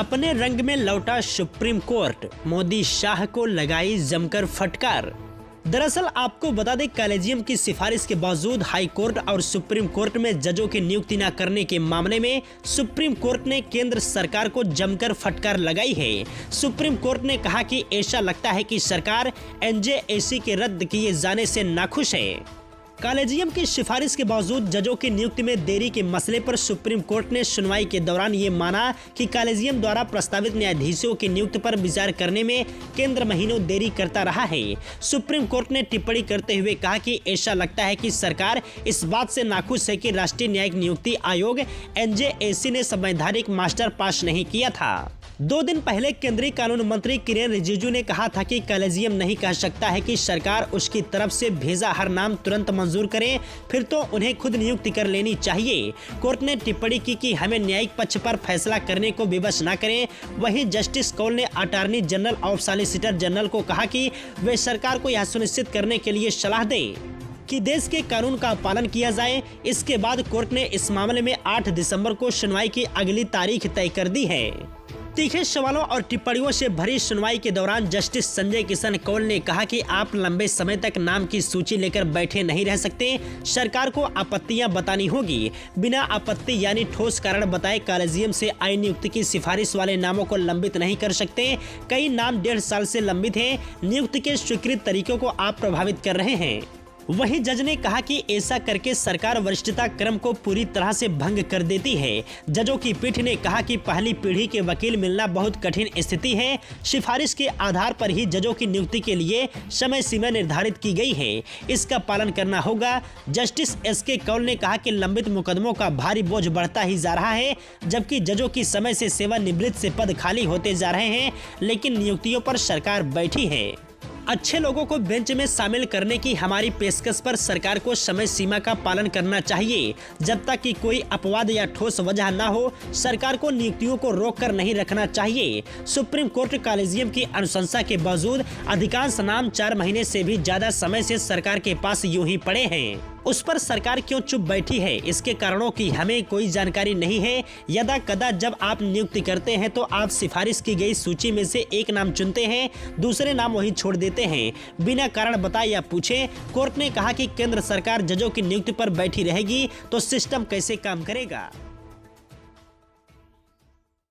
अपने रंग में लौटा सुप्रीम कोर्ट, मोदी शाह को लगाई जमकर फटकार। दरअसल आपको बता दें, कॉलेजियम की सिफारिश के बावजूद हाई कोर्ट और सुप्रीम कोर्ट में जजों की नियुक्ति न करने के मामले में सुप्रीम कोर्ट ने केंद्र सरकार को जमकर फटकार लगाई है। सुप्रीम कोर्ट ने कहा कि ऐसा लगता है कि सरकार एनजेएसी के रद्द किए जाने से नाखुश है। कॉलेजियम की सिफारिश के बावजूद जजों की नियुक्ति में देरी के मसले पर सुप्रीम कोर्ट ने सुनवाई के दौरान ये माना कि कॉलेजियम द्वारा प्रस्तावित न्यायाधीशों की नियुक्ति पर विचार करने में केंद्र महीनों देरी करता रहा है। सुप्रीम कोर्ट ने टिप्पणी करते हुए कहा कि ऐसा लगता है कि सरकार इस बात से नाखुश है कि राष्ट्रीय न्यायिक नियुक्ति आयोग एनजेएसी ने संवैधानिक मास्टर पास नहीं किया था। 2 दिन पहले केंद्रीय कानून मंत्री किरेन रिजिजू ने कहा था कि कॉलेजियम नहीं कह सकता है कि सरकार उसकी तरफ से भेजा हर नाम तुरंत मंजूर करे, फिर तो उन्हें खुद नियुक्ति कर लेनी चाहिए। कोर्ट ने टिप्पणी की कि हमें न्यायिक पक्ष पर फैसला करने को विवश न करें। वहीं जस्टिस कौल ने अटॉर्नी जनरल और सॉलिसिटर जनरल को कहा कि वे सरकार को यह सुनिश्चित करने के लिए सलाह दें कि देश के कानून का पालन किया जाए। इसके बाद कोर्ट ने इस मामले में 8 दिसंबर को सुनवाई की अगली तारीख तय कर दी है। तीखे सवालों और टिप्पणियों से भरी सुनवाई के दौरान जस्टिस संजय किशन कौल ने कहा कि आप लंबे समय तक नाम की सूची लेकर बैठे नहीं रह सकते। सरकार को आपत्तियां बतानी होगी। बिना आपत्ति यानी ठोस कारण बताए कॉलेजियम से आई नियुक्ति की सिफारिश वाले नामों को लंबित नहीं कर सकते। कई नाम 1.5 साल से लंबित हैं। नियुक्ति के स्वीकृत तरीकों को आप प्रभावित कर रहे हैं। वहीं जज ने कहा कि ऐसा करके सरकार वरिष्ठता क्रम को पूरी तरह से भंग कर देती है। जजों की पीठ ने कहा कि पहली पीढ़ी के वकील मिलना बहुत कठिन स्थिति है। सिफारिश के आधार पर ही जजों की नियुक्ति के लिए समय सीमा निर्धारित की गई है, इसका पालन करना होगा। जस्टिस एसके कौल ने कहा कि लंबित मुकदमों का भारी बोझ बढ़ता ही जा रहा है, जबकि जजों की समय से सेवानिवृत्त से पद खाली होते जा रहे हैं, लेकिन नियुक्तियों पर सरकार बैठी है। अच्छे लोगों को बेंच में शामिल करने की हमारी पेशकश पर सरकार को समय सीमा का पालन करना चाहिए। जब तक कि कोई अपवाद या ठोस वजह न हो, सरकार को नियुक्तियों को रोककर नहीं रखना चाहिए। सुप्रीम कोर्ट कॉलेजियम की अनुशंसा के बावजूद अधिकांश नाम 4 महीने से भी ज्यादा समय से सरकार के पास यूं ही पड़े हैं। उस पर सरकार क्यों चुप बैठी है, इसके कारणों की हमें कोई जानकारी नहीं है। यदा कदा जब आप नियुक्ति करते हैं तो आप सिफारिश की गई सूची में से एक नाम चुनते हैं, दूसरे नाम वहीं छोड़ देते हैं, बिना कारण बताए या पूछे। कोर्ट ने कहा कि केंद्र सरकार जजों की नियुक्ति पर बैठी रहेगी तो सिस्टम कैसे काम करेगा।